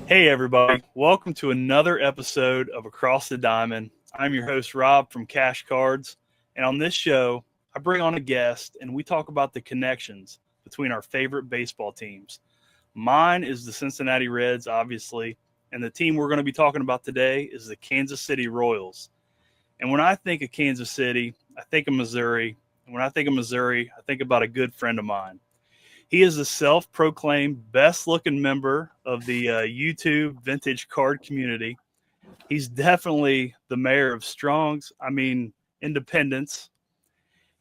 Hey, everybody. Welcome to another episode of Across the Diamond. I'm your host, Rob from Cash Cards. And on this show, I bring on a guest and we talk about the connections between our favorite baseball teams. Mine is the Cincinnati Reds, obviously. And the team we're going to be talking about today is the Kansas City Royals. And when I think of Kansas City, I think of Missouri. And when I think of Missouri, I think about a good friend of mine. He is the self-proclaimed best-looking member of the YouTube vintage card community. He's definitely the mayor of Independence.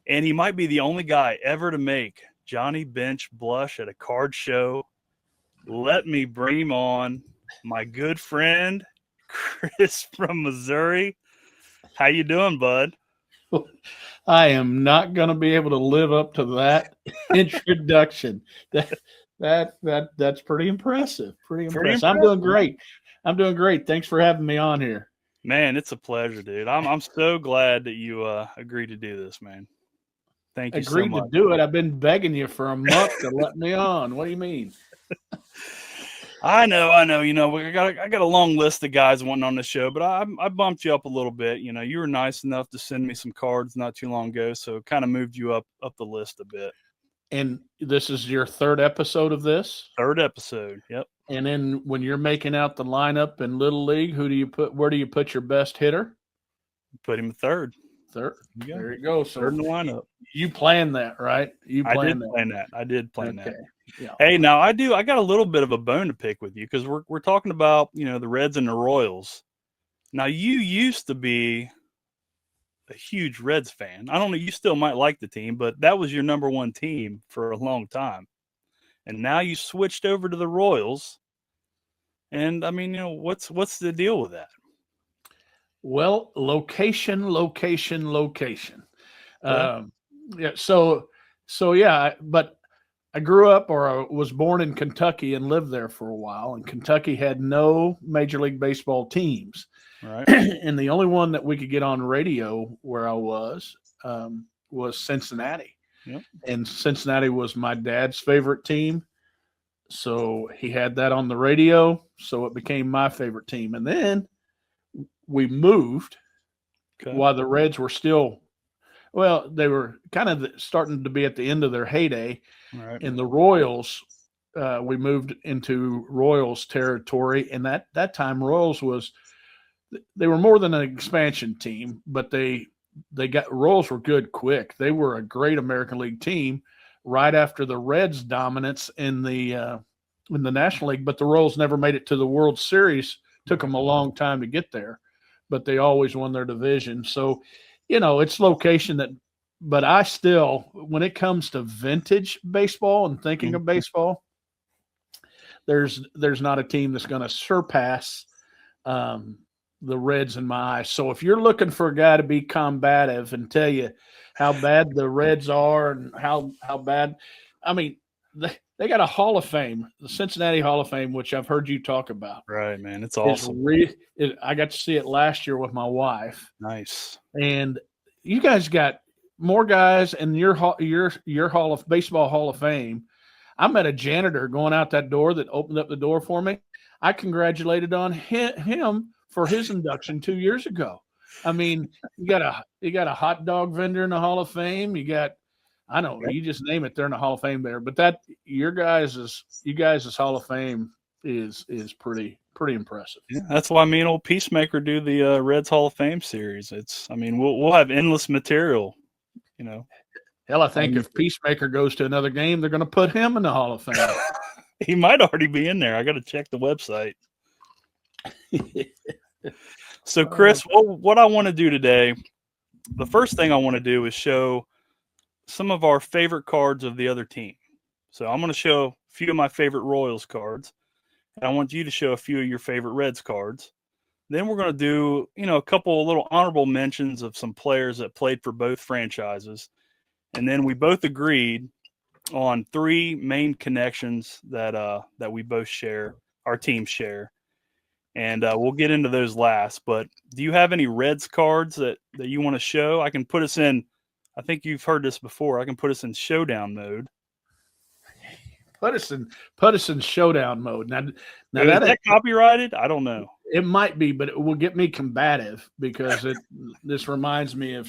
And he might be the only guy ever to make Johnny Bench blush at a card show. Let me bring him on, my good friend, Chris from Missouri. How you doing, bud? I am not going to be able to live up to that introduction. That's pretty impressive. Pretty impressive. I'm doing great. Thanks for having me on here. Man, it's a pleasure, dude. I'm so glad that you agreed to do this, man. Thank you so much. Agreed to do it. I've been begging you for a month to let me on. What do you mean? I know. You know, I got a long list of guys wanting on the show, but I bumped you up a little bit. You know, you were nice enough to send me some cards not too long ago, so it kind of moved you up the list a bit. And this is your third episode of this? Third episode, yep. And then when you're making out the lineup in Little League, where do you put your best hitter? Put him third. There you go. So third in the lineup. You planned that, right? I did plan that. Yeah. Hey, now I got a little bit of a bone to pick with you because we're talking about, you know, the Reds and the Royals. Now, you used to be a huge Reds fan. I don't know, you still might like the team, but that was your number one team for a long time. And now you switched over to the Royals. And I mean, you know, what's the deal with that? Well, location. Okay. But I grew up or I was born in Kentucky and lived there for a while. And Kentucky had no Major League Baseball teams. Right. And the only one that we could get on radio where I was Cincinnati. Yep. And Cincinnati was my dad's favorite team. So he had that on the radio. So it became my favorite team. And then we moved while the Reds were still, they were kind of starting to be at the end of their heyday. Right. In the Royals, we moved into Royals territory. And that time Royals they were more than an expansion team, but Royals were good quick. They were a great American League team right after the Reds' dominance in the National League, but the Royals never made it to the World Series. Took them a long time to get there, but they always won their division. So, you know, it's location but I still, when it comes to vintage baseball and thinking of baseball, there's not a team that's going to surpass the Reds in my eyes. So if you're looking for a guy to be combative and tell you how bad the Reds are and how bad, I mean, they got a Hall of Fame, the Cincinnati Hall of Fame, which I've heard you talk about. Right, man. It's awesome. I got to see it last year with my wife. Nice. And you guys got more guys in your baseball Hall of Fame. I met a janitor going out that door that opened up the door for me. I congratulated on him for his induction 2 years ago. I mean, you got a hot dog vendor in the Hall of Fame. You got, I don't know, you just name it, they're in the Hall of Fame there. But you guys' Hall of Fame is pretty impressive. Yeah, that's why me and old Peacemaker do the Reds Hall of Fame series. We'll have endless material, you know. Hell, I think if Peacemaker goes to another game, they're going to put him in the Hall of Fame. He might already be in there. I got to check the website. So, Chris, what I want to do today, the first thing I want to do is show some of our favorite cards of the other team. So I'm going to show a few of my favorite Royals cards, and I want you to show a few of your favorite Reds cards. Then we're going to do, you know, a couple of little honorable mentions of some players that played for both franchises. And then we both agreed on three main connections that we both share, our teams share. And we'll get into those last. But do you have any Reds cards that you want to show? I can put us in, I think you've heard this before, I can put us in showdown mode. Putison showdown mode. Now Is that copyrighted? I don't know. It might be, but it will get me combative because this reminds me of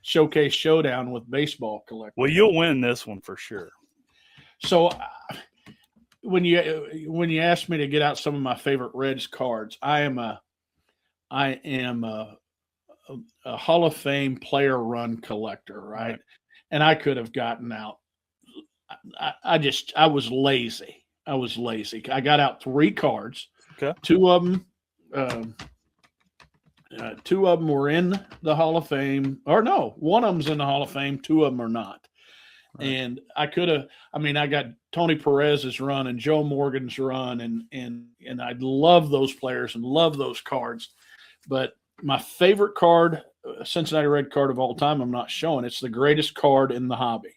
Showcase Showdown with baseball collector. Well, you'll win this one for sure. So when you asked me to get out some of my favorite Reds cards, I am a Hall of Fame player run collector, right? And I could have gotten out. I was lazy. I got out 3 cards. Okay. 2 of them were in the Hall of Fame, or no, one of them's in the Hall of Fame, 2 of them are not. Right. And I could have. I mean, I got Tony Perez's run and Joe Morgan's run, and I love those players and love those cards. But my favorite card, Cincinnati Red card of all time, I'm not showing. It's the greatest card in the hobby.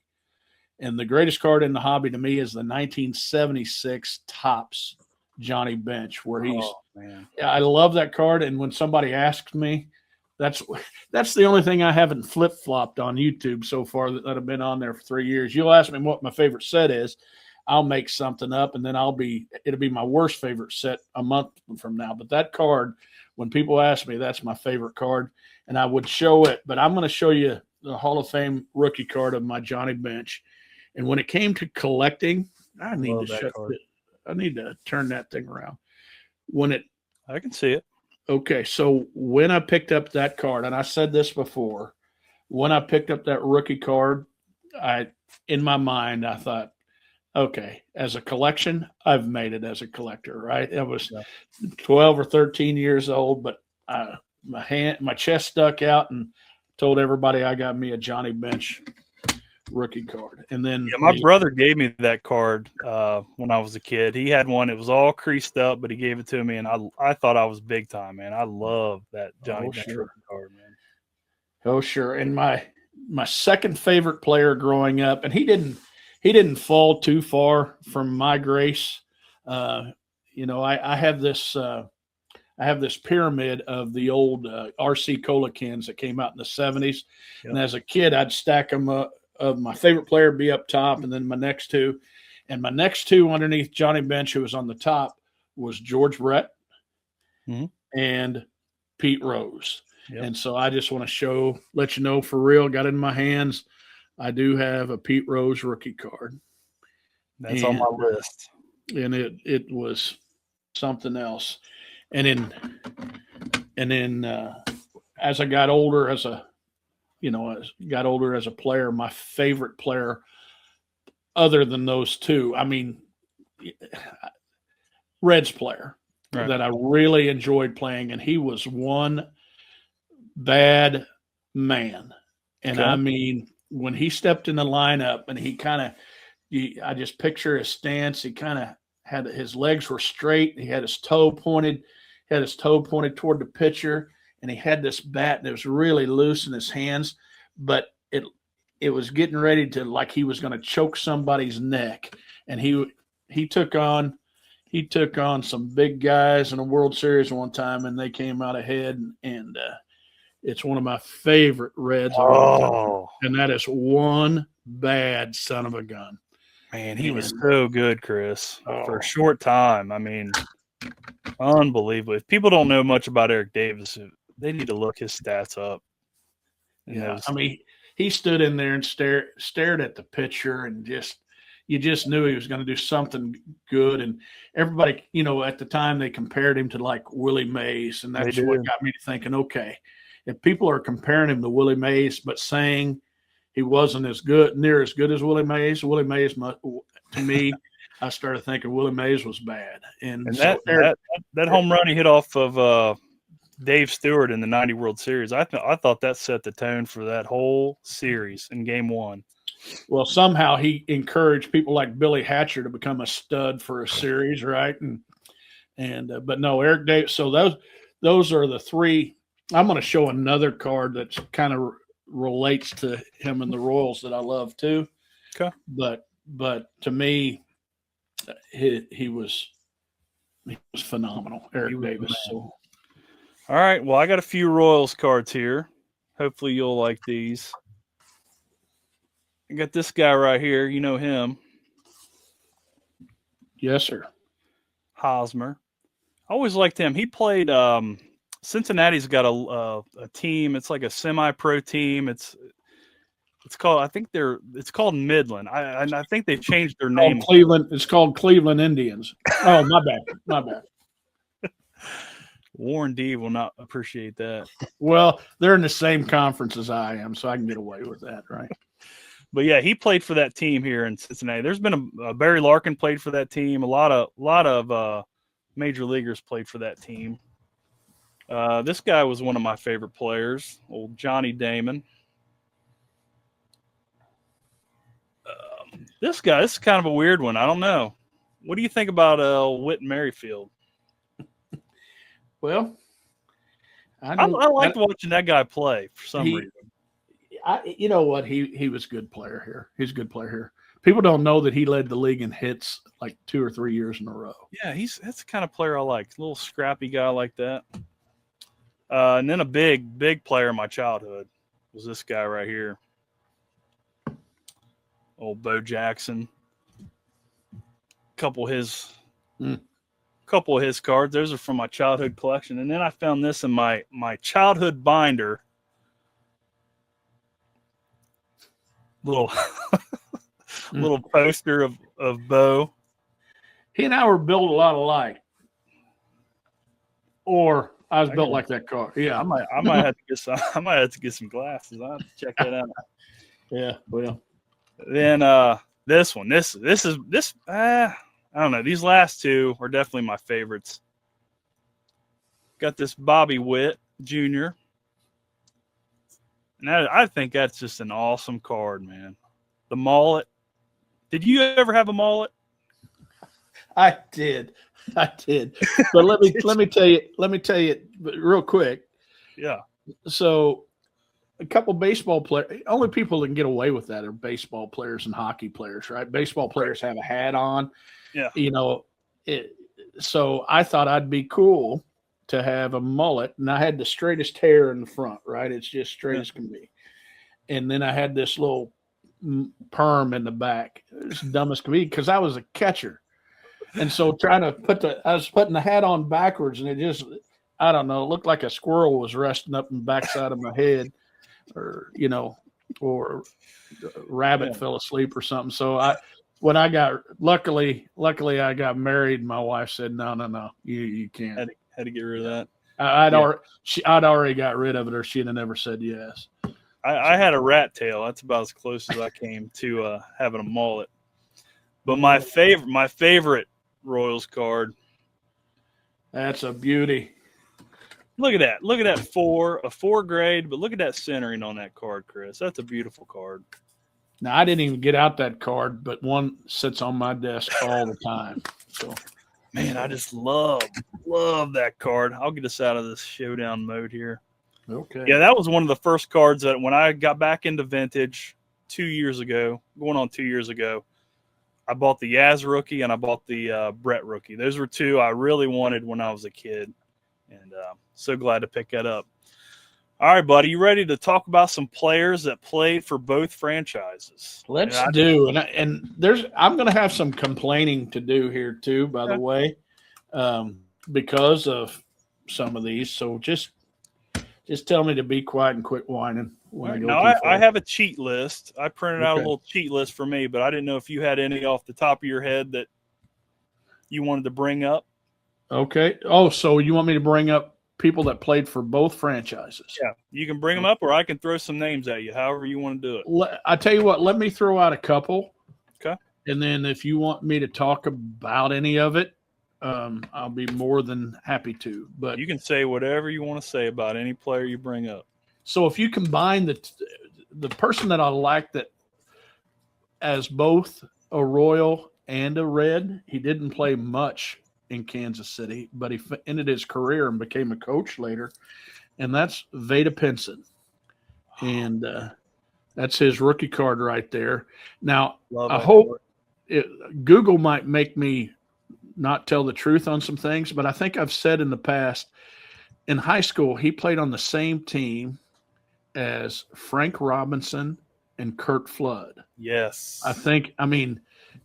And the greatest card in the hobby to me is the 1976 Topps Johnny Bench, where he's I love that card. And when somebody asks me, that's the only thing I haven't flip-flopped on YouTube so far that I've been on there for 3 years. You'll ask me what my favorite set is. I'll make something up, and then it'll be my worst favorite set a month from now. But that card, when people ask me, that's my favorite card, and I would show it. But I'm going to show you the Hall of Fame rookie card of my Johnny Bench. And when it came to collecting, I need to turn that thing around. I can see it. Okay, so when I picked up that card, and I said this before, when I picked up that rookie card, in my mind I thought, okay, as a collection, I've made it as a collector, right? I was 12 or 13 years old, but my chest stuck out and told everybody I got me a Johnny Bench rookie card. And then my brother gave me that card when I was a kid. He had one. It was all creased up, but he gave it to me, and I thought I was big time, man. I love that Johnny Bench rookie card, man. Oh, sure. And my second favorite player growing up, and he didn't fall too far from my grace. I have this pyramid of the old RC Cola cans that came out in the 70s. Yep. And as a kid, I'd stack them up. My favorite player be up top, and then my next 2. And my next 2 underneath Johnny Bench, who was on the top, was George Brett and Pete Rose. Yep. And so I just want to let you know for real, got it in my hands. I do have a Pete Rose rookie card. That's on my list. And it was something else. And then as I got older as a player, my favorite player other than those 2, I mean, Reds player that I really enjoyed playing, and he was one bad man. And I mean, when he stepped in the lineup and I just picture his stance. He kind of had his legs were straight. He had his toe pointed toward the pitcher, and he had this bat that was really loose in his hands, but it was getting ready to, like, he was going to choke somebody's neck. And he took on some big guys in a World Series one time, and they came out ahead. And it's one of my favorite Reds of all time. And that is one bad son of a gun. Man, he was so good, Chris, for a short time. I mean, unbelievable. If people don't know much about Eric Davis, they need to look his stats up. I mean, he stood in there and stared at the pitcher, and you just knew he was going to do something good. And everybody, at the time they compared him to like Willie Mays, and that's what got me to thinking, okay, if people are comparing him to Willie Mays, but saying he wasn't near as good as Willie Mays, to me, I started thinking Willie Mays was bad. And so that home run he hit off of Dave Stewart in the 90 World Series, I thought that set the tone for that whole series in Game 1. Well, somehow he encouraged people like Billy Hatcher to become a stud for a series, right? But no, Eric Davis. So those are the 3. I'm going to show another card that's kind of relates to him and the Royals that I love too. Okay. But to me, he was phenomenal, Eric Davis. So. All right. Well, I got a few Royals cards here. Hopefully you'll like these. I got this guy right here. You know him. Yes, sir. Hosmer. I always liked him. He played. Cincinnati's got a team. It's like a semi-pro team. It's called. I think it's called Midland. I think they changed their name. Cleveland. It's called Cleveland Indians. Oh, my bad. My bad. Warren D will not appreciate that. Well, they're in the same conference as I am, so I can get away with that, right? But yeah, he played for that team here in Cincinnati. There's been a Barry Larkin played for that team. A lot of major leaguers played for that team. This guy was one of my favorite players, old Johnny Damon. This is kind of a weird one. I don't know. What do you think about Whit Merrifield? Well, I liked watching that guy play for some reason. You know what? He was a good player here. He's a good player here. People don't know that he led the league in hits like 2 or 3 years in a row. Yeah, that's the kind of player I like. A little scrappy guy like that. And then a big player in my childhood was this guy right here. Old Bo Jackson. Couple of his cards. Those are from my childhood collection. And then I found this in my childhood binder. Little poster of Bo. He and I were built a lot alike. Or I was built like that car. Yeah. I might have to get some glasses. I'll have to check that out. Yeah, well. Then this one. This I don't know. These last two are definitely my favorites. Got this Bobby Witt Jr. And I think that's just an awesome card, man. The mullet. Did you ever have a mullet? I did. But let me tell you real quick. Yeah. So a couple baseball players, only people that can get away with that are baseball players and hockey players, right? Baseball players have a hat on. Yeah. So I thought I'd be cool to have a mullet, and I had the straightest hair in the front, right? It's just straight as can be. And then I had this little perm in the back. It's dumb as can be because I was a catcher. And so I was putting the hat on backwards, and it just, I don't know, it looked like a squirrel was resting up in the backside of my head, or a rabbit fell asleep or something. So luckily I got married, and my wife said, no, you can't. Had to get rid of that. I'd already got rid of it, or she'd have never said yes. I had a rat tail. That's about as close as I came to having a mullet. But my favorite Royals card. That's a beauty. Look at that. Look at that a 4 grade, but look at that centering on that card, Chris. That's a beautiful card. Now, I didn't even get out that card, but one sits on my desk all the time. So, man, I just love that card. I'll get us out of this showdown mode here. Okay. Yeah, that was one of the first cards that when I got back into vintage 2 years ago, going on 2 years ago, I bought the Yaz rookie and I bought the Brett rookie. Those were two I really wanted when I was a kid, and so glad to pick that up. All right, buddy, you ready to talk about some players that played for both franchises? Let's do. And I'm going to have some complaining to do here too, by the way, because of some of these. So just tell me to be quiet and quit whining. I have a cheat list. I printed out a little cheat list for me, but I didn't know if you had any off the top of your head that you wanted to bring up. Okay. Oh, so you want me to bring up people that played for both franchises? Yeah, you can bring them up, or I can throw some names at you, however you want to do it. I tell you what, let me throw out a couple. Okay. And then if you want me to talk about any of it, I'll be more than happy to. But you can say whatever you want to say about any player you bring up. So if you combine the person that I like that as both a Royal and a Red, he didn't play much in Kansas City, but he ended his career and became a coach later, and that's Vada Pinson. And that's his rookie card right there. Now, I hope Google might make me not tell the truth on some things, but I think I've said in the past, in high school, he played on the same team as Frank Robinson and Curt Flood. Yes.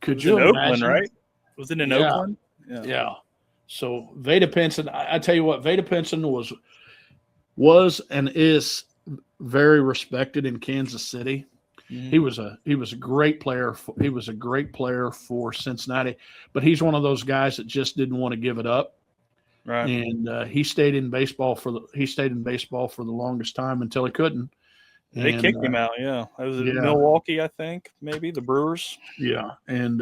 Could you imagine? Oakland, right? Was it in Yeah. Oakland? Yeah. So Veda Pinson, I tell you what, Veda Pinson was and is very respected in Kansas City. Mhm. He was a great player. He was a great player for Cincinnati, but he's one of those guys that just didn't want to give it up. Right. And he stayed in baseball for the longest time until he couldn't. They And, kicked him out. Yeah, it was in Milwaukee, I think, maybe the Brewers. Yeah, and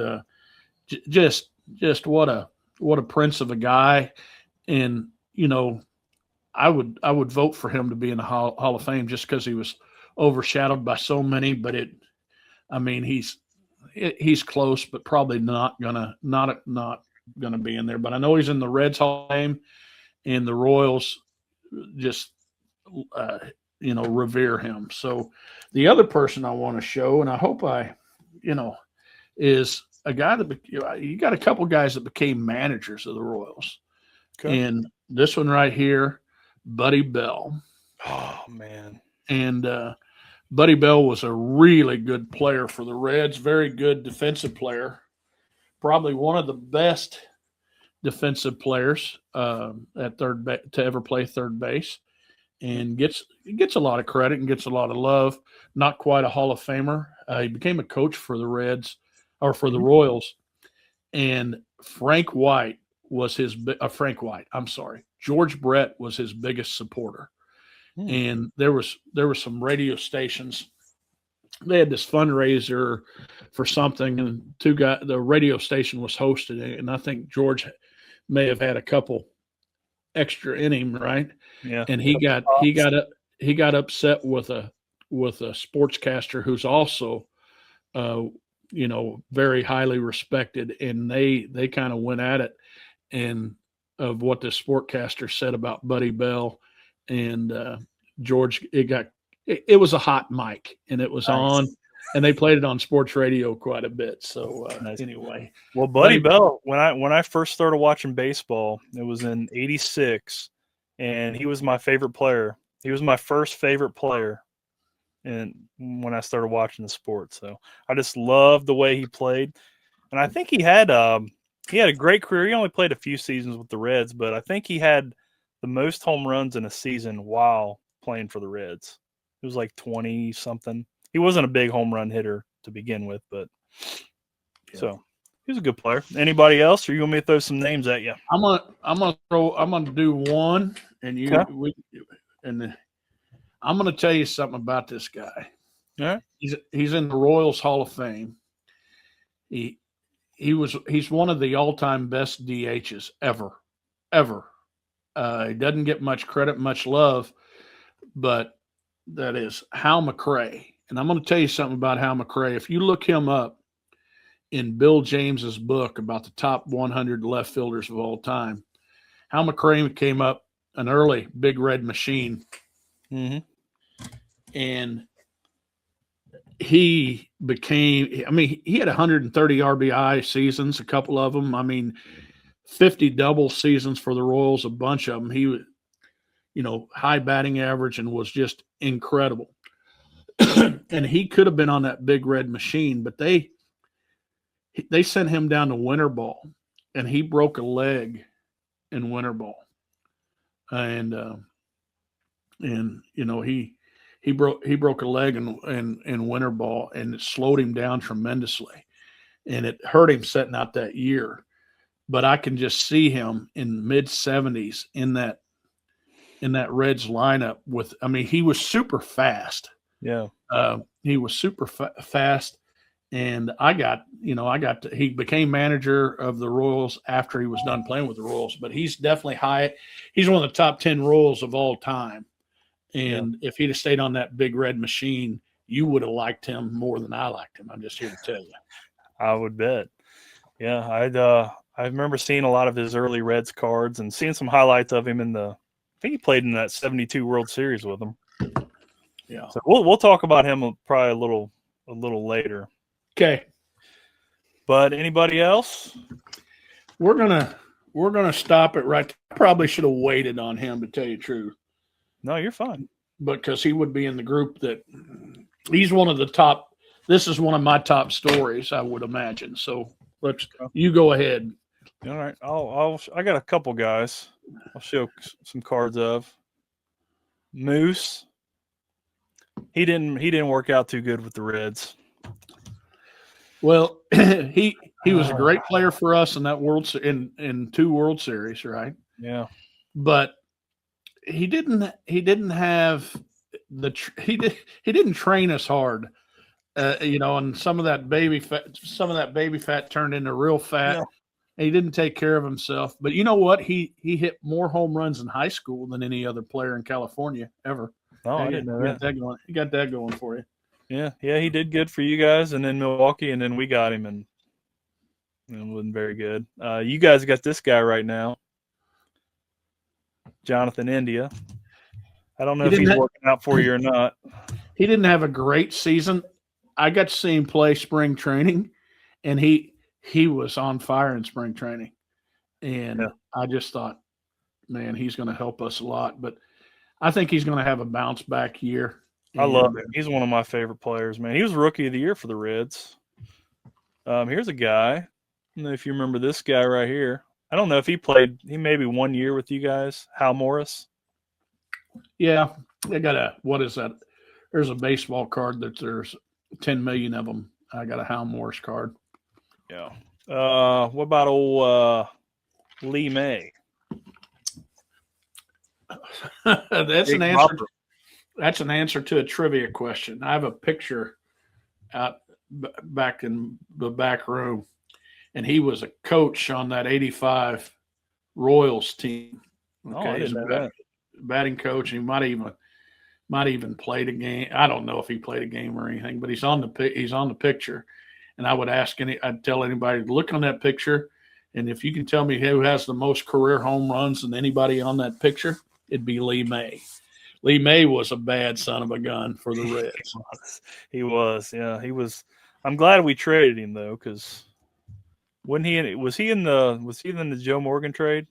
just what a prince of a guy. And I would vote for him to be in the Hall of Fame just because he was overshadowed by so many. But he's close, but probably not gonna be in there. But I know he's in the Reds Hall of Fame, and the Royals just revere him. So the other person I want to show, and I hope is a guy that you got a couple guys that became managers of the Royals. Okay. And this one right here, Buddy Bell. Oh man. And Buddy Bell was a really good player for the Reds, very good defensive player, probably one of the best defensive players at to ever play third base, and gets a lot of credit and gets a lot of love. Not quite a Hall of Famer. He became a coach for the Reds or for the Royals, and George Brett was his biggest supporter. And there was some radio stations. They had this fundraiser for something, and the radio station was hosted it, and I think George may have had a couple extra in him, right? Yeah. And he got upset with a sportscaster who's also very highly respected, and they kind of went at it and of what the sportcaster said about Buddy Bell. And George, it was a hot mic, and it was on, and they played it on sports radio quite a bit. So anyway, well, Buddy Bell, when I first started watching baseball, it was in '86, and he was my favorite player. He was my first favorite player, and when I started watching the sport, so I just loved the way he played, and I think he had a great career. He only played a few seasons with the Reds, but I think he had the most home runs in a season while playing for the Reds. It was like 20 something. He wasn't a big home run hitter to begin with, but so he was a good player. Anybody else, or you want me to throw some names at you? I'm gonna do one, and I'm gonna tell you something about this guy. All right. He's in the Royals Hall of Fame. He's one of the all-time best DHs ever. He doesn't get much credit, much love, but that is Hal McRae. And I'm going to tell you something about Hal McRae. If you look him up in Bill James's book about the top 100 left fielders of all time, Hal McRae came up an early Big Red Machine. Mm-hmm. And he had 130 RBI seasons, a couple of them. 50 double seasons for the Royals, a bunch of them. He was, high batting average and was just incredible. And he could have been on that Big Red Machine, but they sent him down to winter ball, and he broke a leg in winter ball. And he broke a leg in winter ball, and it slowed him down tremendously, and it hurt him setting out that year. But I can just see him in mid-70s in that Reds lineup he was super fast. Yeah. He was super fast, and he became manager of the Royals after he was done playing with the Royals, but he's definitely high. He's one of the top 10 Royals of all time. And if he'd have stayed on that Big Red Machine, you would have liked him more than I liked him. I'm just here to tell you. I would bet. Yeah. I remember seeing a lot of his early Reds cards and seeing some highlights of him I think he played in that 72 World Series with them. Yeah. So we'll talk about him probably a little later. Okay. But anybody else? We're gonna stop it right. I probably should have waited on him, to tell you the truth. No, you're fine. Because he would be in the group that he's one of the top. This is one of my top stories, I would imagine. So You go ahead. All right. I got a couple guys. I'll show some cards of. Moose. He didn't work out too good with the Reds. Well, he was a great player for us in that in 2 World Series, right? Yeah. But he didn't have he didn't train us hard. And some of that baby fat turned into real fat. Yeah. And he didn't take care of himself. But you know what? He hit more home runs in high school than any other player in California ever. Oh, I didn't know that. He got that going for you. Yeah, he did good for you guys, and then Milwaukee, and then we got him, and it wasn't very good. You guys got this guy right now, Jonathan India. I don't know if he's working out for you or not. He didn't have a great season. I got to see him play spring training, and he was on fire in spring training. And I just thought, man, he's going to help us a lot. But I think he's going to have a bounce back year. I love him. He's one of my favorite players, man. He was Rookie of the Year for the Reds. Here's a guy. I don't know if you remember this guy right here. I don't know if he played. He maybe 1 year with you guys. Hal Morris. Yeah, I got what is that? There's a baseball card that there's 10 million of them. I got a Hal Morris card. Yeah. What about old Lee May? That's an answer. That's an answer to a trivia question. I have a picture out back in the back room, and he was a coach on that '85 Royals team. Okay, I didn't know that. Batting coach. He might even played a game. I don't know if he played a game or anything, but he's on the picture. And I'd tell anybody to look on that picture, and if you can tell me who has the most career home runs than anybody on that picture, it'd be Lee May. Lee May was a bad son of a gun for the Reds. He was, yeah. He was. I'm glad we traded him though, because was he in the Joe Morgan trade?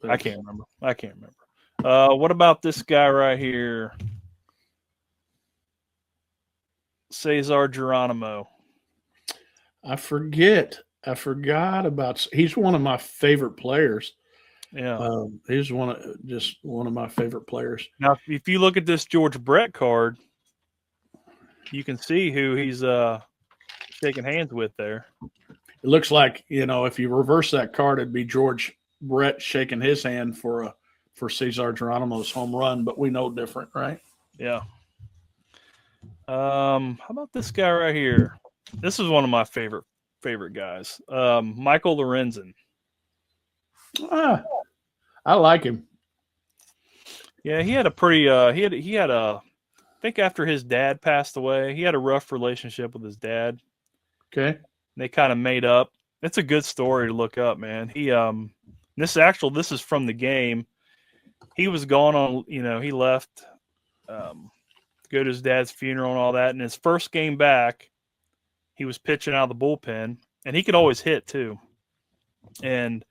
I can't remember. What about this guy right here? Cesar Geronimo. I forgot about. He's one of my favorite players. Yeah, he's one of my favorite players. Now, if you look at this George Brett card, you can see who he's shaking hands with there. It looks like, if you reverse that card, it'd be George Brett shaking his hand for Cesar Geronimo's home run, but we know different, right? Yeah. How about this guy right here? This is one of my favorite guys. Michael Lorenzen. I like him. Yeah, he had a pretty he had a I think after his dad passed away, he had a rough relationship with his dad. Okay. They kind of made up. It's a good story to look up, man. He this is from the game. He was gone on, he left to go to his dad's funeral and all that. And his first game back, he was pitching out of the bullpen, and he could always hit too. And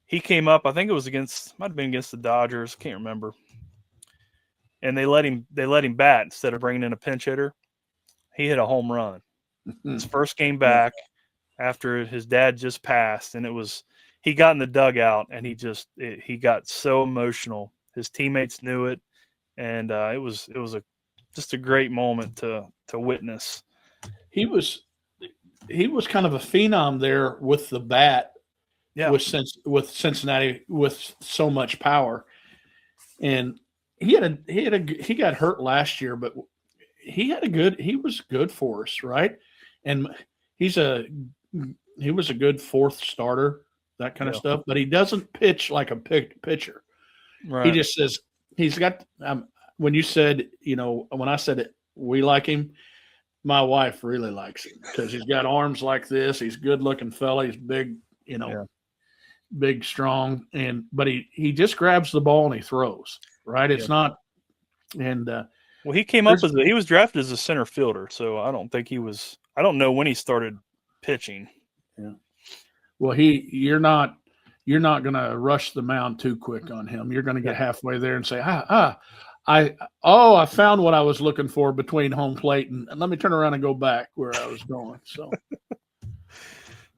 he came up, I think it was might have been against the Dodgers, can't remember. And they let him bat instead of bringing in a pinch hitter. He hit a home run. His first game back after his dad just passed, and he got in the dugout, and he got so emotional. His teammates knew it, and it was just a great moment to witness. He was kind of a phenom there with the bat. Yeah. With Cincinnati with so much power, and he got hurt last year, but he was good for us, right? And he was a good fourth starter, that kind of stuff. But he doesn't pitch like a pitcher. Right. He just says he's got. When you said, when I said it, we like him. My wife really likes him because he's got arms like this. He's a good-looking fella. He's big, big, strong, but he just grabs the ball and he throws. Right? It's not. And well, he came up he was drafted as a center fielder, so I don't think he was. I don't know when he started pitching. Yeah. Well, you're not going to rush the mound too quick on him. You're going to get halfway there and say, I found what I was looking for between home plate and let me turn around and go back where I was going. So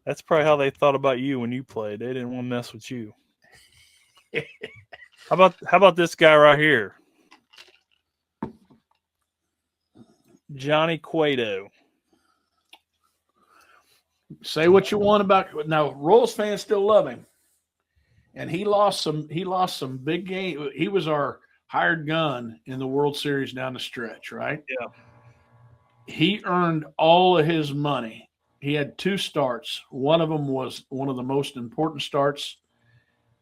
That's probably how they thought about you when you played. They didn't want to mess with you. How about this guy right here? Johnny Cueto. Say what you want about now. Royals fans still love him, and he lost some big game. He was our hired gun in the World Series down the stretch, right? Yeah. He earned all of his money. He had 2 starts. One of them was one of the most important starts,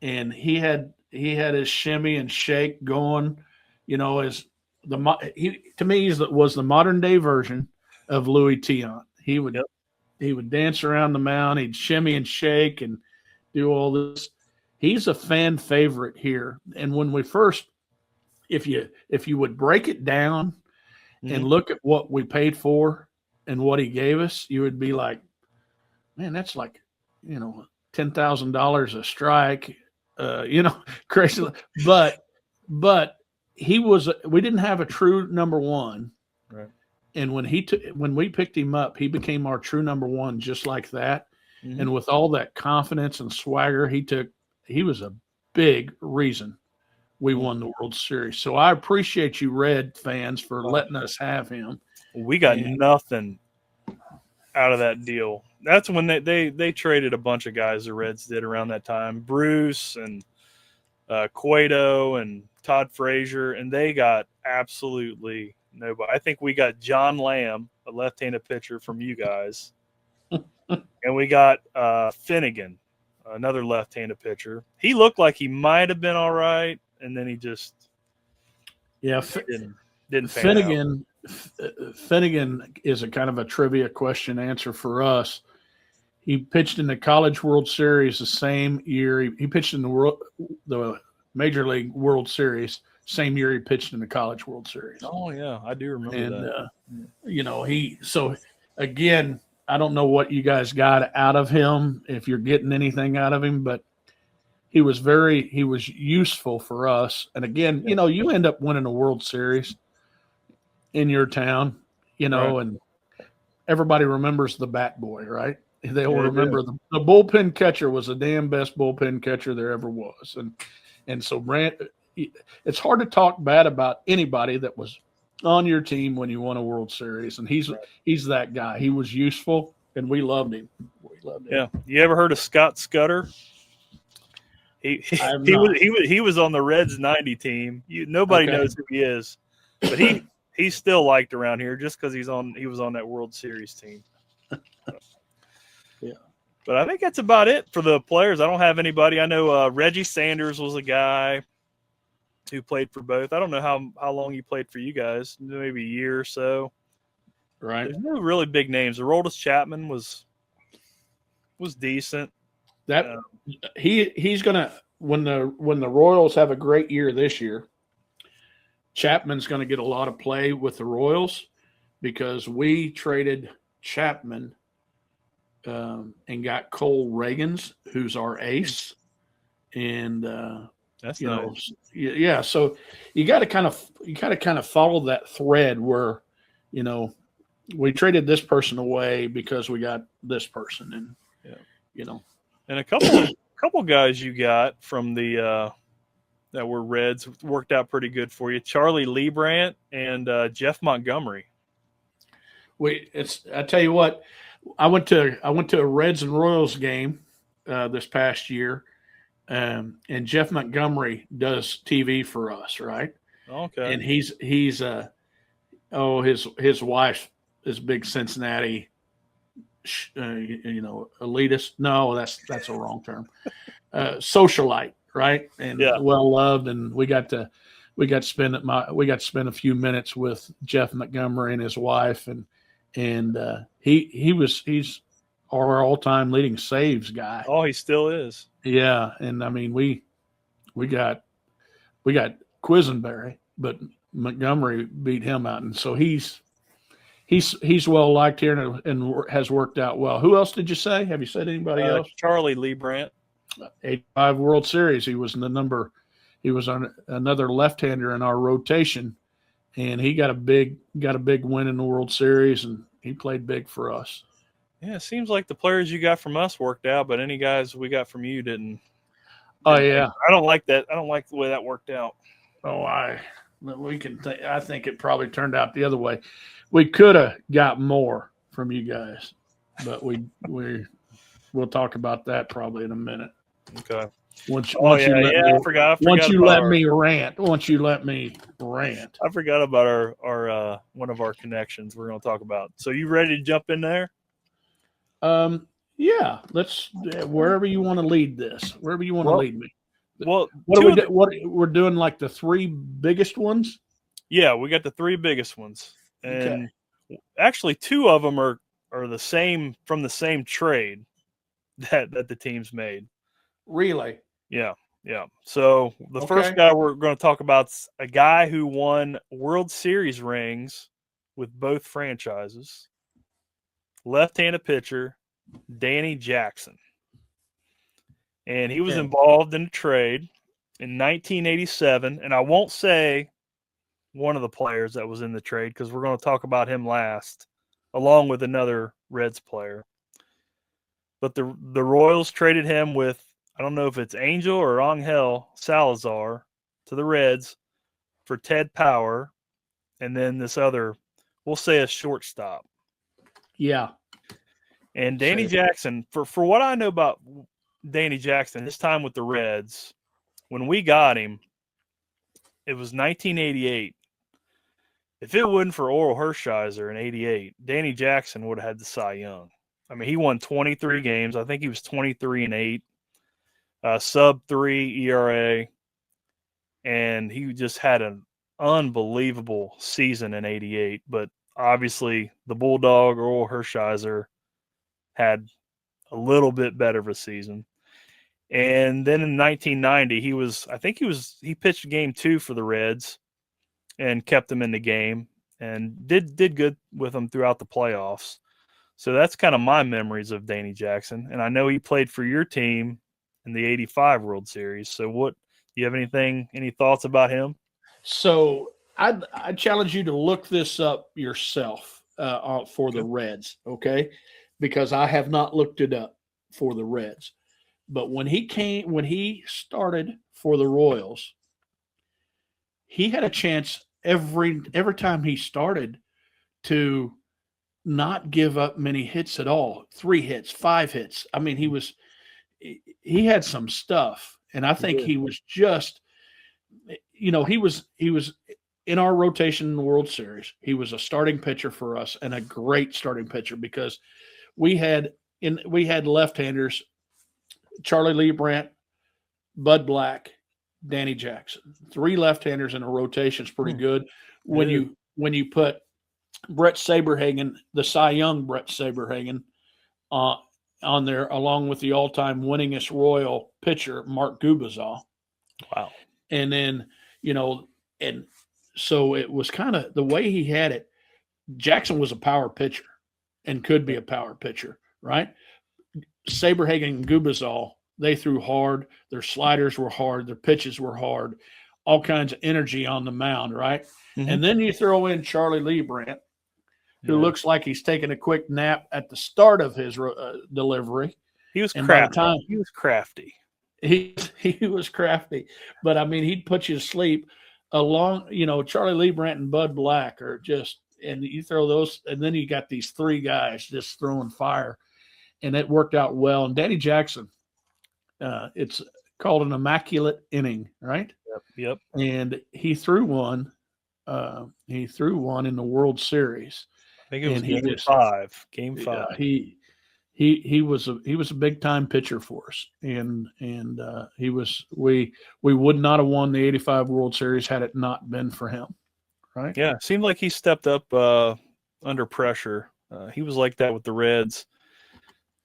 and he had his shimmy and shake going. You know, as to me was the modern day version of Louis Tiant. He would dance around the mound. He'd shimmy and shake and do all this. He's a fan favorite here. And when we first, if you would break it down and look at what we paid for and what he gave us, you would be like, man, that's like, $10,000 a strike, crazy. But we didn't have a true number one. Right. And when we picked him up, he became our true number one, just like that. Mm-hmm. And with all that confidence and swagger he was a big reason we won the World Series. So I appreciate you, Red fans, for letting us have him. We got nothing out of that deal. That's when they traded a bunch of guys the Reds did around that time. Bruce and Cueto and Todd Frazier, and they got absolutely nobody. I think we got John Lamb, a left-handed pitcher from you guys, and we got Finnegan, another left-handed pitcher. He looked like he might have been all right, and then he just didn't pan out. Finnegan is a kind of a trivia question answer for us. He pitched in the College World Series the same year. He pitched in the Major League World Series same year he pitched in the College World Series. Oh yeah, I do remember that. So again, I don't know what you guys got out of him, if you're getting anything out of him, but he was useful for us. And again, you end up winning a World Series in your town, right. And everybody remembers the bat boy, right? They all remember the bullpen catcher was the damn best bullpen catcher there ever was. And so Brant, it's hard to talk bad about anybody that was on your team when you won a World Series. And he's that guy. He was useful and we loved him. Yeah. You ever heard of Scott Scudder? He was on the Reds 90 team. Nobody knows who he is, but he's still liked around here just because he was on that World Series team. Yeah. But I think that's about it for the players. I don't have anybody. I know Reggie Sanders was a guy who played for both. I don't know how long he played for you guys, maybe a year or so. Right. There's no really big names. Aroldis Chapman was decent. That he's gonna when the Royals have a great year this year, Chapman's gonna get a lot of play with the Royals because we traded Chapman and got Cole Reagans, who's our ace, and that's nice. Yeah. So you got to kind of follow that thread where, we traded this person away because we got this person, and and a couple guys you got from the that were Reds worked out pretty good for you. Charlie Liebrandt and Jeff Montgomery. I tell you what, I went to a Reds and Royals game this past year, and Jeff Montgomery does TV for us, right? Okay. And he's his wife is big Cincinnati, elitist. No, that's a wrong term. Socialite, right? And well loved, and we got to spend a few minutes with Jeff Montgomery and his wife, and he's our all-time leading saves guy. Oh, he still is. Yeah, and I mean we got Quisenberry, but Montgomery beat him out, and so he's well liked here and has worked out well. Who else did you say? Have you said anybody else? Charlie Liebrandt. 85 World Series. He was the number He was on another left-hander in our rotation, and he got a big win in the World Series, and he played big for us. Yeah, it seems like the players you got from us worked out, but any guys we got from you didn't. Oh yeah, I don't like that. I don't like the way that worked out. Oh, I think it probably turned out the other way. We could have got more from you guys, but we'll talk about that probably in a minute. Okay. Once I forgot once you about let me rant. Once you let me rant. I forgot about our one of our connections we're going to talk about. So you ready to jump in there? Yeah. Let's wherever you want to lead this. Wherever you want to lead me. Well, what we're doing, like the three biggest ones? Yeah, we got the three biggest ones, and actually two of them are the same from the same trade that the teams made. Really? Yeah. So the first guy we're going to talk about is a guy who won World Series rings with both franchises. Left-handed pitcher, Danny Jackson. And he was involved in a trade in 1987. And I won't say one of the players that was in the trade because we're going to talk about him last, along with another Reds player. But the Royals traded him with, I don't know if it's Angel or Angel Salazar to the Reds for Ted Power. And then this other, we'll say a shortstop. Yeah. And Danny Jackson, for what I know about Danny Jackson, his time with the Reds, when we got him, it was 1988. If it wasn't for Oral Hershiser in 88, Danny Jackson would have had the Cy Young. I mean, he won 23 games. I think he was 23-8, sub-3 ERA, and he just had an unbelievable season in 88. But obviously, the Bulldog, Oral Hershiser, had a little bit better of a season. And then in 1990, he pitched game 2 for the Reds and kept them in the game and did good with them throughout the playoffs. So that's kind of my memories of Danny Jackson. And I know he played for your team in the 85 World Series. So do you have any thoughts about him? So I challenge you to look this up yourself for the Reds, okay? Because I have not looked it up for the Reds. But when he started for the Royals, he had a chance every time he started to not give up many hits at all. 3 hits, 5 hits. I mean, he had some stuff. And I think he was just, he was in our rotation in the World Series. He was a starting pitcher for us and a great starting pitcher because we had left-handers, Charlie Lee Brandt, Bud Black, Danny Jackson. 3 left-handers in a rotation is pretty good. When you put Brett Saberhagen, the Cy Young Brett Saberhagen, on there, along with the all-time winningest Royal pitcher, Mark Gubicza. Wow. And then, and so it was kind of the way he had it. Jackson was a power pitcher and could be a power pitcher, right? Saberhagen and Gubicza, they threw hard. Their sliders were hard. Their pitches were hard. All kinds of energy on the mound, right? Mm-hmm. And then you throw in Charlie Lee Brandt, who looks like he's taking a quick nap at the start of his delivery. He was crafty. He was crafty. He was crafty. But, I mean, he'd put you to sleep along, Charlie Lee Brandt and Bud Black are just – and you throw those – and then you got these 3 guys just throwing fire. And it worked out well. And Danny Jackson, it's called an immaculate inning, right? Yep. And he threw one. He threw one in the World Series. I think it was game 5. He was a big time pitcher for us, and we would not have won the 85 World Series had it not been for him, right? Yeah, it seemed like he stepped up under pressure. He was like that with the Reds.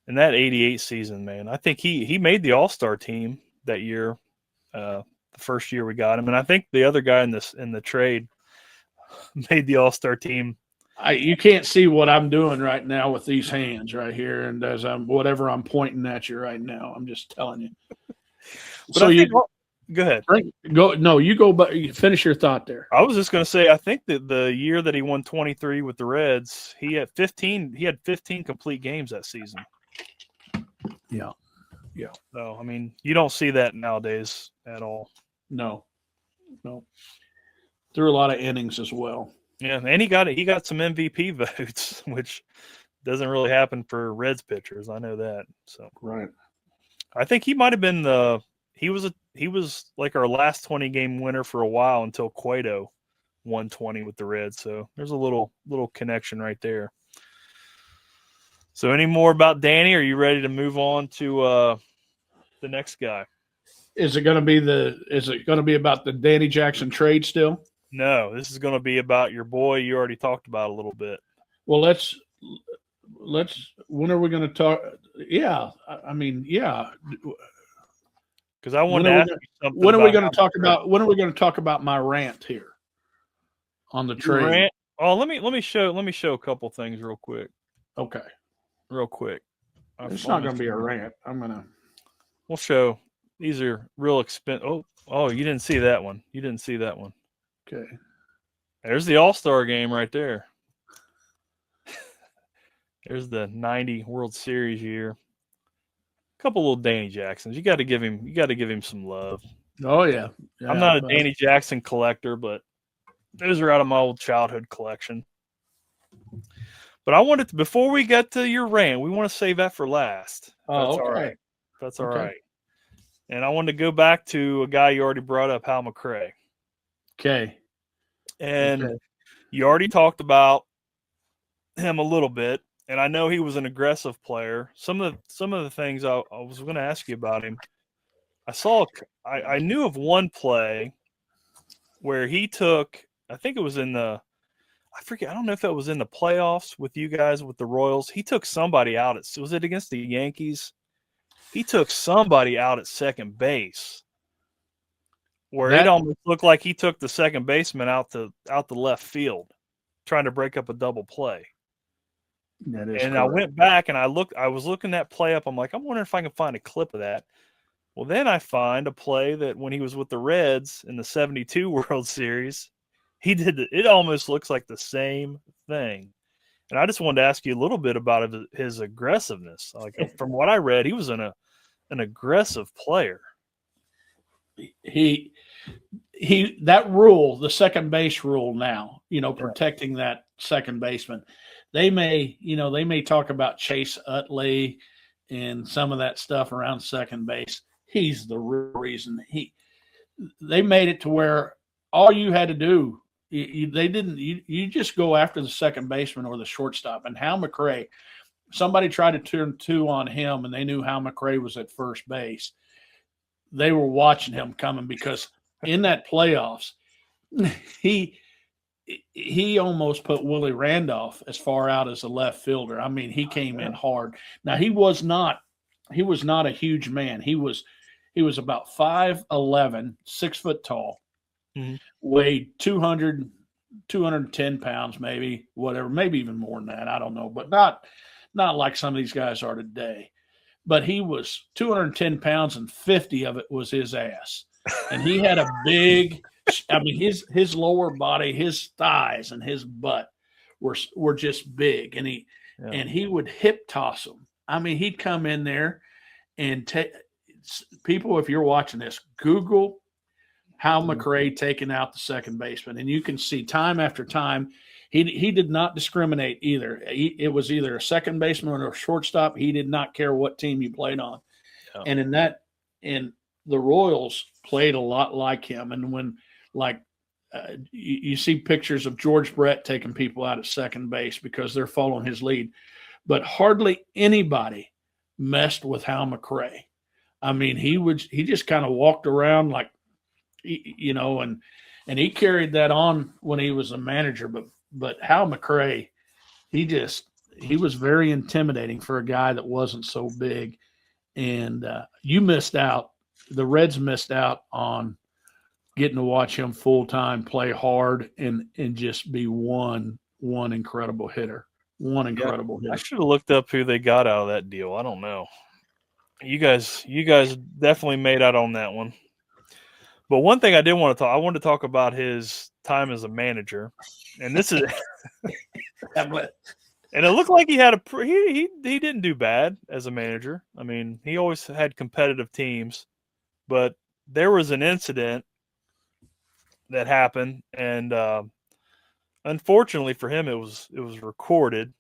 In that 88 season, man, I think he made the All-Star team that year, the first year we got him. And I think the other guy in the trade made the All-Star team. You can't see what I'm doing right now with these hands right here. And as I'm pointing at you right now, I'm just telling you. But Go ahead. Go. No, you go. But you finish your thought there. I was just going to say, I think that the year that he won 23 with the Reds, he had 15. He had 15 complete games that season. Yeah. So I mean, you don't see that nowadays at all. No. Threw a lot of innings as well. Yeah, and he got some MVP votes, which doesn't really happen for Reds pitchers. I know that. So right. I think he might have been he was like our last 20 game winner for a while until Cueto won 20 with the Reds. So there's a little connection right there. So any more about Danny? Are you ready to move on to the next guy? Is it going to be about the Danny Jackson trade still? No, this is going to be about your boy you already talked about a little bit. Well, let's when are we going to talk? Yeah. I mean, yeah. Because I want to ask you something. When are we going to talk about my rant here on the trade? Rant? Oh, let me show a couple things real quick. Okay. Real quick. It's not going to be a rant. We'll show. These are real expensive. Oh, you didn't see that one. Okay. There's the All-Star game right there. There's the 90 World Series year. A couple little Danny Jacksons. You got to give him some love. Oh yeah. I'm not a Danny Jackson collector, but those are out of my old childhood collection. But I wanted to, before we get to your rant, we want to save that for last. That's all right. That's all right. And I wanted to go back to a guy you already brought up, Hal McRae. Okay. And you already talked about him a little bit, and I know he was an aggressive player. Some of the things I was going to ask you about him, I knew of one play where he took, I think it was in the, I forget, I don't know if it was in the playoffs with you guys with the Royals. He took somebody out. Was it against the Yankees? He took somebody out at second base, where it almost looked like he took the second baseman out the left field, trying to break up a double play. That is and correct. I went back and I was looking that play up. I'm like, I'm wondering if I can find a clip of that. Well, then I find a play that when he was with the Reds in the 72 World Series, he did it almost looks like the same thing. And I just wanted to ask you a little bit about his aggressiveness. Like from what I read, he was an aggressive player. He that rule, the second base rule now, protecting that second baseman. They may talk about Chase Utley and some of that stuff around second base. He's the real reason. They made it to where all you had to do, you just go after the second baseman or the shortstop. And Hal McRae, somebody tried to turn two on him, and they knew Hal McRae was at first base. They were watching him coming because in that playoffs, he almost put Willie Randolph as far out as a left fielder. I mean, he came in hard. Now he was not a huge man. He was about 5'11", 6 foot tall, weighed 210 pounds, maybe, whatever, maybe even more than that. I don't know, but not like some of these guys are today. But he was 210 pounds and 50 of it was his ass. And he had a big, I mean, his lower body, his thighs and his butt were just big. And he would hip toss them. I mean, he'd come in there and people, if you're watching this, Google Hal McRae taking out the second baseman. And you can see time after time, he did not discriminate either. It was either a second baseman or a shortstop. He did not care what team you played on. Yeah. And the Royals played a lot like him. And when you see pictures of George Brett taking people out at second base because they're following his lead, but hardly anybody messed with Hal McRae. I mean, he just kind of walked around like, and he carried that on when he was a manager, but Hal McRae, he was very intimidating for a guy that wasn't so big. And you missed out. The Reds missed out on getting to watch him full time, play hard, and just be one incredible hitter. One incredible hitter. I should have looked up who they got out of that deal. I don't know. You guys definitely made out on that one. But one thing I did want to talk, I wanted to talk about his time as a manager, and this is, and it looked like he had he didn't do bad as a manager. I mean, he always had competitive teams, but there was an incident that happened, and unfortunately for him, it was recorded,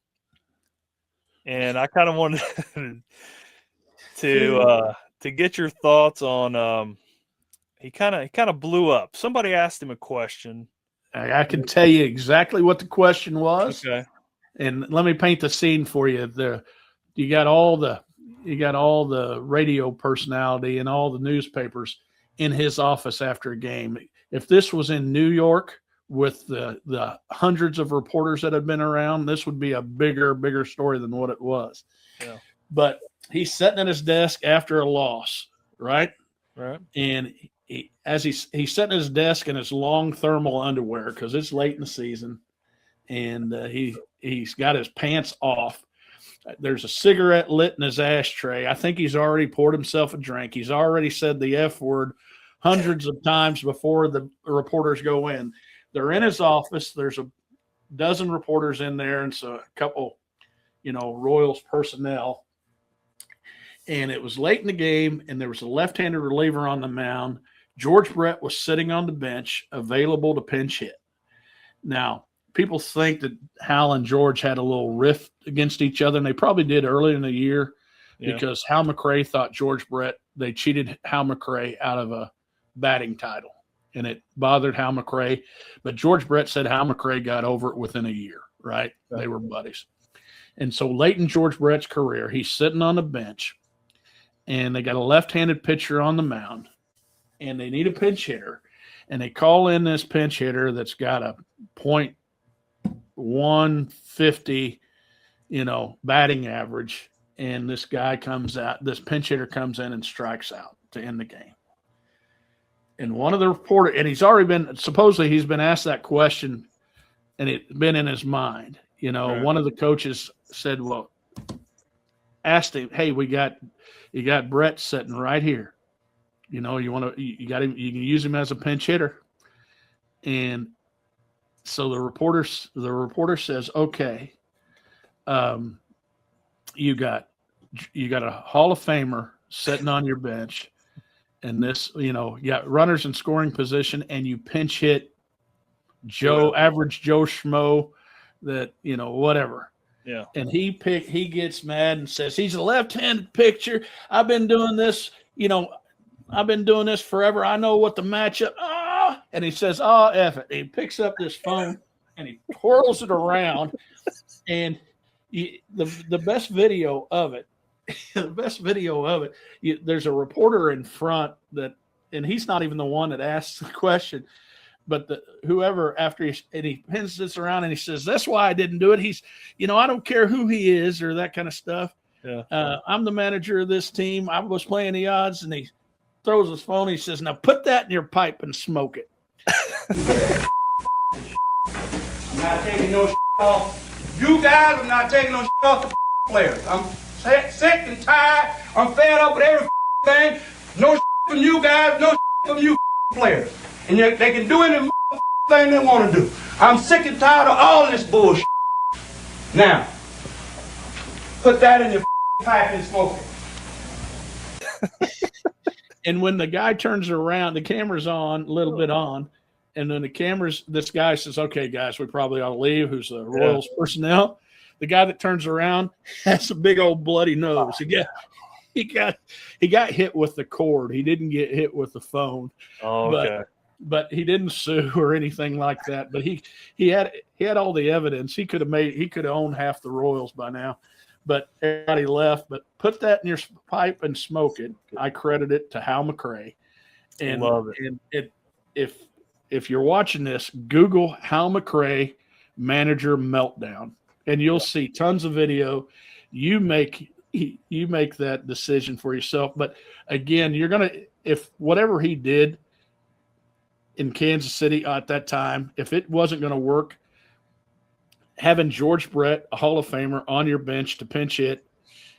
and I kind of wanted to get your thoughts on. He kind of blew up. Somebody asked him a question. I can tell you exactly what the question was. Okay. And let me paint the scene for you. You got all the radio personality and all the newspapers in his office after a game. If this was in New York with the hundreds of reporters that had been around, this would be a bigger story than what it was. Yeah. But he's sitting at his desk after a loss, right? Right. And he's sitting at his desk in his long thermal underwear because it's late in the season, and he's got his pants off. There's a cigarette lit in his ashtray. I think he's already poured himself a drink. He's already said the F word hundreds of times before the reporters go in. They're in his office. There's a dozen reporters in there, and so a couple, Royals personnel. And it was late in the game, and there was a left-handed reliever on the mound. George Brett was sitting on the bench, available to pinch hit. Now, people think that Hal and George had a little rift against each other, and they probably did early in the year because Hal McRae thought George Brett, they cheated Hal McRae out of a batting title, and it bothered Hal McRae. But George Brett said Hal McRae got over it within a year, right? They were buddies. And so late in George Brett's career, he's sitting on the bench, and they got a left-handed pitcher on the mound, and they need a pinch hitter. And they call in this pinch hitter that's got a .150, batting average. And this guy comes out, this pinch hitter comes in and strikes out to end the game. And one of the reporters, and supposedly he's been asked that question, and it's been in his mind. Right. One of the coaches said, asked him, hey, you got Brett sitting right here. You can use him as a pinch hitter. And so the reporter says, okay, you got a Hall of Famer sitting on your bench, and this, you got runners in scoring position, and you pinch hit average Joe Schmo that, whatever. Yeah. And he gets mad and says, he's a left-handed pitcher. I've been doing this, forever. I know what the matchup. And he says, F it. He picks up this phone and he twirls it around. And the best video of it, there's a reporter in front and he's not even the one that asks the question. But whoever after he pins this around and he says, that's why I didn't do it. He's, I don't care who he is or that kind of stuff. Yeah. I'm the manager of this team. I was playing the odds, and he throws his phone. He says, now put that in your pipe and smoke it. I'm not taking no off. You guys are not taking no off the players. I'm sick and tired. I'm fed up with everything. No from you guys, no from you players. And they can do any thing they want to do. I'm sick and tired of all this bullshit. Now, put that in your pipe and smoke it. And when the guy turns around, the camera's on, a little bit on, and then this guy says, okay, guys, we probably ought to leave, who's the Royals personnel. The guy that turns around has a big old bloody nose. He got hit with the cord. He didn't get hit with the phone. Oh, okay. But he didn't sue or anything like that. But he had all the evidence. He could have owned half the Royals by now. But everybody left. But put that in your pipe and smoke it. I credit it to Hal McRae. And love it. And if you're watching this, Google Hal McRae manager meltdown, and you'll see tons of video. You make that decision for yourself. But again, if whatever he did in Kansas City at that time, if it wasn't going to work, having George Brett, a Hall of Famer, on your bench to pinch hit,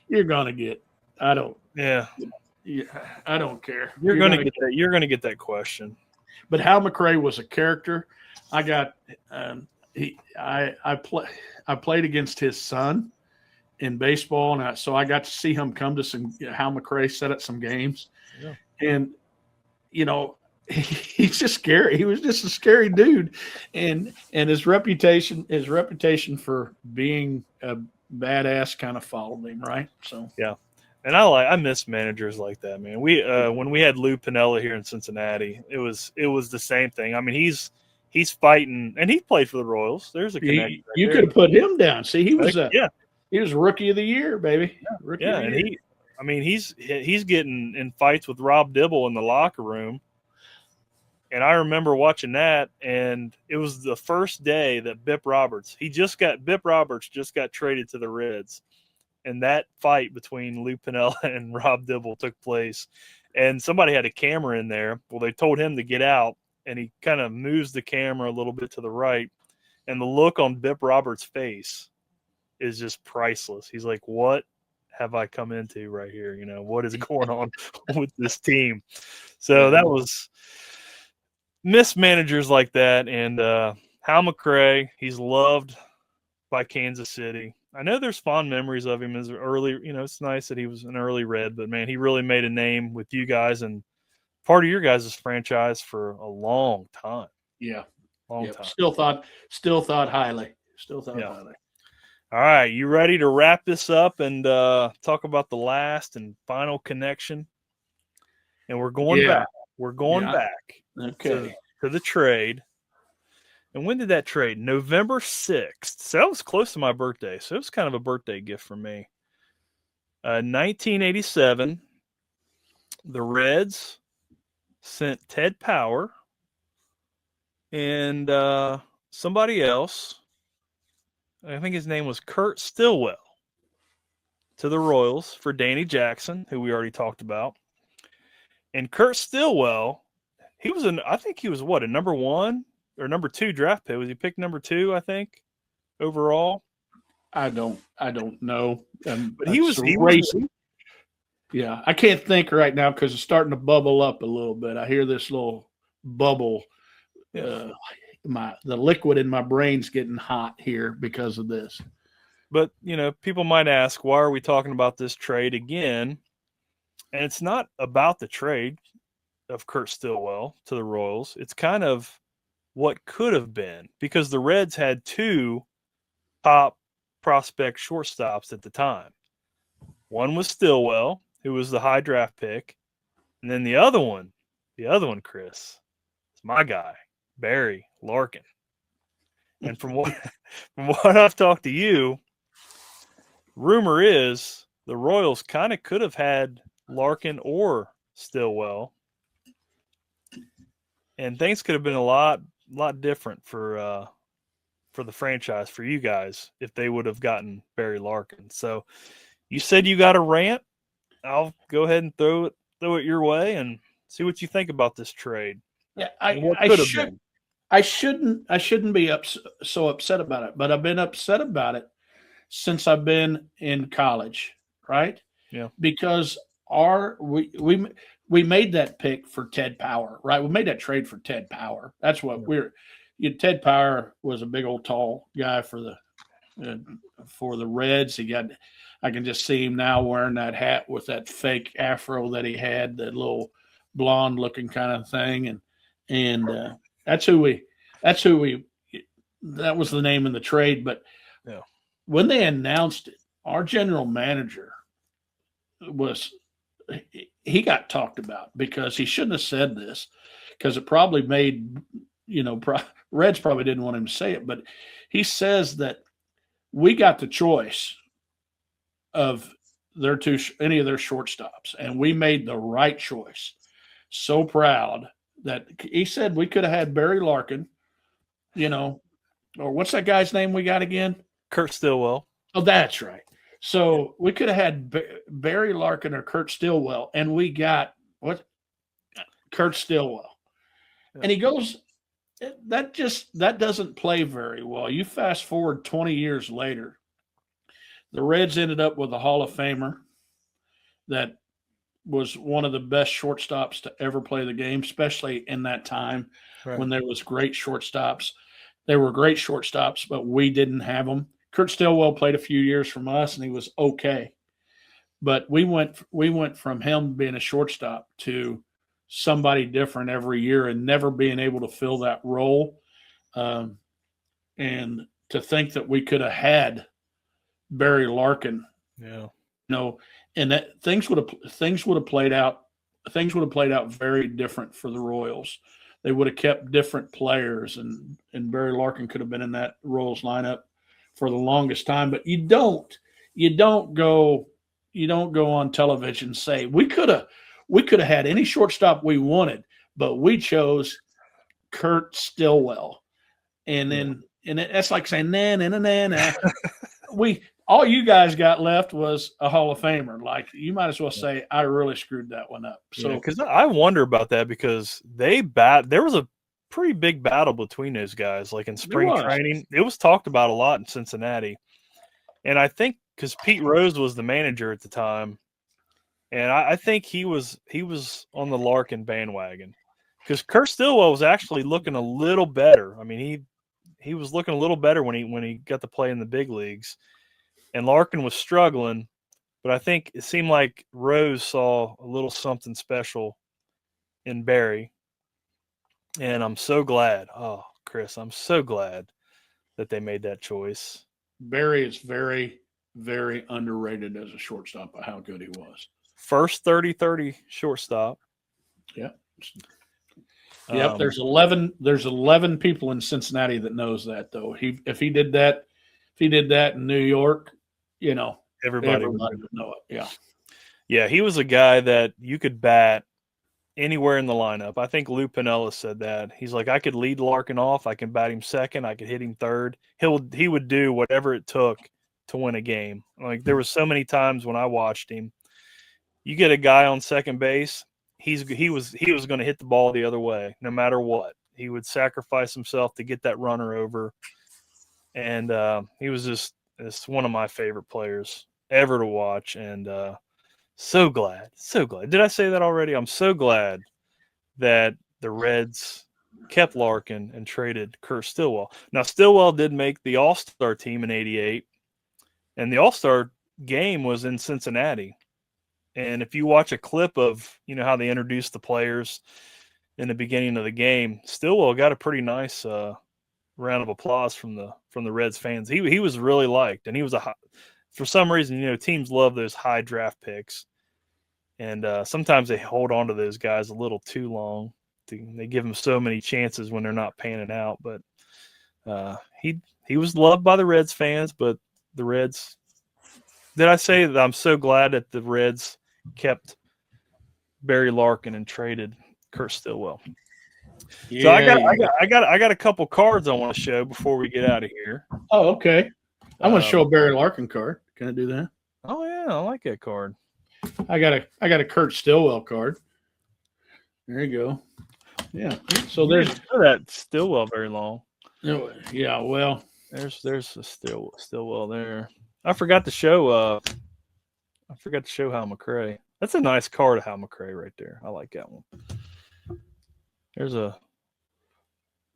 you're going to get, Yeah, I don't care. You're gonna get that. You're gonna get that question. But Hal McRae was a character. I got I played against his son in baseball, and so I got to see him come to some Hal McRae set at some games, Yeah. and he's just scary. He was just a scary dude, and his reputation for being a badass kind of followed him, right? So yeah. And I miss managers like that, man. We when we had Lou Piniella here in Cincinnati, it was the same thing. I mean, he's fighting, and he played for the Royals. There's a connection. You could have put him down. See, he was he was Rookie of the Year, baby. Yeah, Rookie of the Year. He's getting in fights with Rob Dibble in the locker room. And I remember watching that, and it was the first day that Bip Roberts just got traded to the Reds. And that fight between Lou Piniella and Rob Dibble took place. And somebody had a camera in there. Well, they told him to get out, and he kind of moves the camera a little bit to the right. And the look on Bip Roberts' face is just priceless. He's like, what have I come into right here? You know, what is going on with this team? So that was mismanagers like that. And Hal McRae, he's loved by Kansas City. I know there's fond memories of him as early, it's nice that he was an early Red, but man, he really made a name with you guys and part of your guys' franchise for a long time. Yeah. Long time. Still thought highly. Highly. All right. You ready to wrap this up and talk about the last and final connection? And we're going back. We're going back to the trade. And when did that trade? November 6th. So that was close to my birthday. So it was kind of a birthday gift for me. 1987, the Reds sent Ted Power and somebody else, I think his name was Kurt Stillwell, to the Royals for Danny Jackson, who we already talked about. And Kurt Stillwell, I think he was a number 1 or number 2 draft pick. Was he picked number 2, I think, overall? I don't know. But he was racing. Yeah, I can't think right now because it's starting to bubble up a little bit. I hear this little bubble. The liquid in my brain's getting hot here because of this. But, people might ask, why are we talking about this trade again? And it's not about the trade of Kurt Stillwell to the Royals. It's kind of what could have been, because the Reds had 2 top prospect shortstops at the time. One was Stillwell, who was the high draft pick. And then the other one, Chris, is my guy, Barry Larkin. And from what I've talked to you, rumor is the Royals kind of could have had Larkin or Stillwell. And things could have been a lot different for the franchise, for you guys, if they would have gotten Barry Larkin. So you said you got a rant. I'll go ahead and throw it your way and see what you think about this trade. Yeah, I shouldn't be so upset about it, but I've been upset about it since I've been in college, right? Yeah. Because we made that pick for Ted Power, right? We made that trade for Ted Power. That's what Ted Power was a big old tall guy for the Reds. I can just see him now wearing that hat with that fake afro that he had, that little blonde looking kind of thing. And that was the name in the trade. But when they announced it, our general manager he got talked about because he shouldn't have said this, because it probably made, Reds probably didn't want him to say it, but he says that we got the choice of any of their shortstops, and we made the right choice. So proud that he said we could have had Barry Larkin, or what's that guy's name we got again? Kurt Stillwell. Oh, that's right. So we could have had Barry Larkin or Kurt Stillwell, and we got Kurt Stillwell. Yeah. And he goes, that doesn't play very well. You fast forward 20 years later, the Reds ended up with a Hall of Famer that was one of the best shortstops to ever play the game, especially in that time when there was great shortstops. There were great shortstops, but we didn't have them. Kurt Stillwell played a few years from us, and he was okay. But we went from him being a shortstop to somebody different every year and never being able to fill that role. And to think that we could have had Barry Larkin, and that things would have played out very different for the Royals. They would have kept different players, and Barry Larkin could have been in that Royals lineup for the longest time. But you don't go on television and say we could have had any shortstop we wanted, but we chose Kurt Stillwell, and that's like saying nah. All you guys got left was a Hall of Famer. Like, you might as well say, I really screwed that one up. So, because I wonder about that, because there was a pretty big battle between those guys. Like in spring training, it was talked about a lot in Cincinnati, and I think because Pete Rose was the manager at the time, and I think he was on the Larkin bandwagon, because Kurt Stillwell was actually looking a little better. I mean, he was looking a little better when he got to play in the big leagues. And Larkin was struggling, but I think it seemed like Rose saw a little something special in Barry. And I'm so glad. Oh, Chris, I'm so glad that they made that choice. Barry is very, very underrated as a shortstop of how good he was. First 30-30 shortstop. Yeah. Yep. There's 11 people in Cincinnati that knows that, though. If he did that in New York, everybody would know it. Yeah. Yeah, he was a guy that you could bat anywhere in the lineup. I think Lou Piniella said that. He's like, I could lead Larkin off, I can bat him second, I could hit him third. He would do whatever it took to win a game. Like, there were so many times when I watched him. You get a guy on second base, he was going to hit the ball the other way no matter what. He would sacrifice himself to get that runner over. And he was just one of my favorite players ever to watch. And so glad. Did I say that already? I'm so glad that the Reds kept Larkin and traded Kurt Stillwell. Now, Stillwell did make the All-Star team in '88, and the All-Star game was in Cincinnati. And if you watch a clip of, how they introduced the players in the beginning of the game, Stillwell got a pretty nice round of applause from the Reds fans. He was really liked, and he was for some reason, teams love those high draft picks, and sometimes they hold on to those guys a little too long. They give them so many chances when they're not panning out. But he was loved by the Reds fans. But the Reds, did I say that I'm so glad that the Reds kept Barry Larkin and traded Kurt Stillwell? Yeah, so I got a couple cards I want to show before we get out of here. Oh, okay. I want to show a Barry Larkin card. Can I do that? Oh yeah, I like that card. I got a Kurt Stillwell card. There you go. Yeah. So there's that Stillwell very long. Yeah. Well, there's a Stillwell there. I forgot to show. Hal McRae. That's a nice card of Hal McRae right there. I like that one. That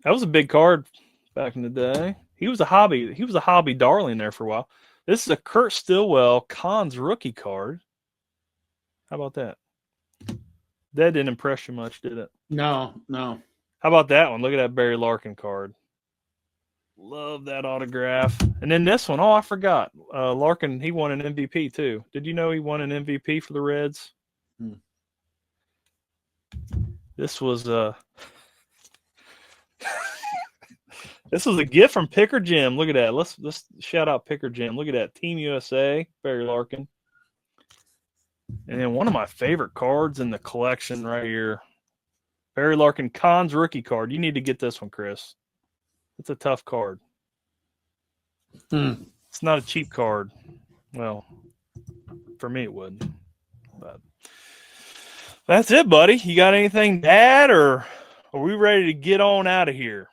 was a big card back in the day. He was a hobby darling there for a while. This is a Kurt Stillwell Cons rookie card. How about that? That didn't impress you much, did it? No. How about that one? Look at that Barry Larkin card. Love that autograph. And then this one, I forgot. Larkin, he won an MVP too. Did you know he won an MVP for the Reds? This was this was a gift from Picker Jim. Look at that. Let's shout out Picker Jim. Look at that. Team USA, Barry Larkin. And then one of my favorite cards in the collection right here. Barry Larkin Cons rookie card. You need to get this one, Chris. It's a tough card. It's not a cheap card. Well, for me it would. But that's it, buddy. You got anything to add, or are we ready to get on out of here?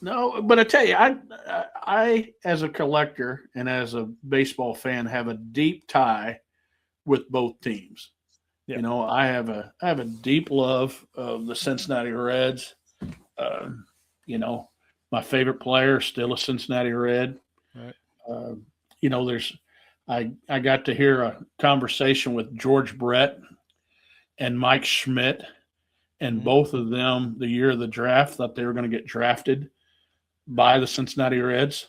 No, but I tell you, I as a collector and as a baseball fan have a deep tie with both teams. Yeah. You know, I have a deep love of the Cincinnati Reds. You know, my favorite player is still a Cincinnati Red. Right. You know, I got to hear a conversation with George Brett and Mike Schmidt, and both of them, the year of the draft, thought they were going to get drafted by the Cincinnati Reds.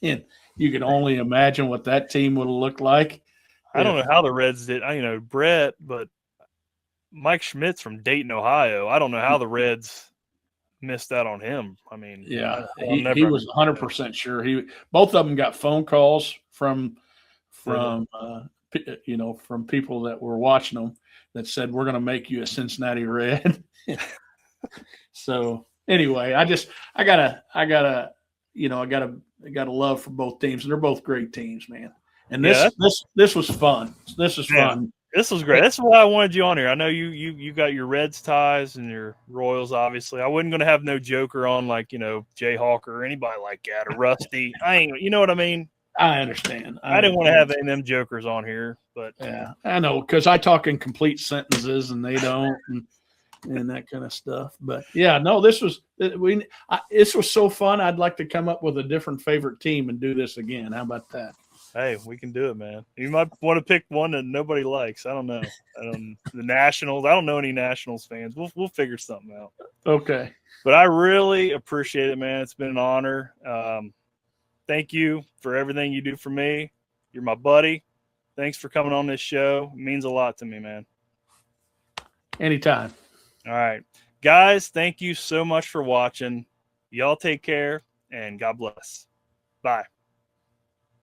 And you can only imagine what that team would have looked like. I don't know how the Reds did. You know, Brett, but Mike Schmidt's from Dayton, Ohio. I don't know how the Reds missed out on him. I mean, yeah, I'll never he was 100% sure. Both of them got phone calls from you know, from people that were watching them that said, we're going to make you a Cincinnati Red. So anyway, I got a love for both teams, and they're both great teams, man. And this was fun. This is fun. This was great. That's why I wanted you on here. I know you got your Reds ties and your Royals, obviously. I wasn't going to have no joker on like, you know, Jayhawk or anybody like that, or Rusty. You know what I mean? I understand. I didn't want to have any of them jokers on here, but yeah, I know, because I talk in complete sentences and they don't, and that kind of stuff. But yeah, no, this was so fun. I'd like to come up with a different favorite team and do this again. How about that? Hey, we can do it, man. You might want to pick one that nobody likes. I don't know. The Nationals. I don't know any Nationals fans. We'll figure something out. Okay. But I really appreciate it, man. It's been an honor. Thank you for everything you do for me. You're my buddy. Thanks for coming on this show. It means a lot to me, man. Anytime. All right. Guys, thank you so much for watching. Y'all take care, and God bless. Bye.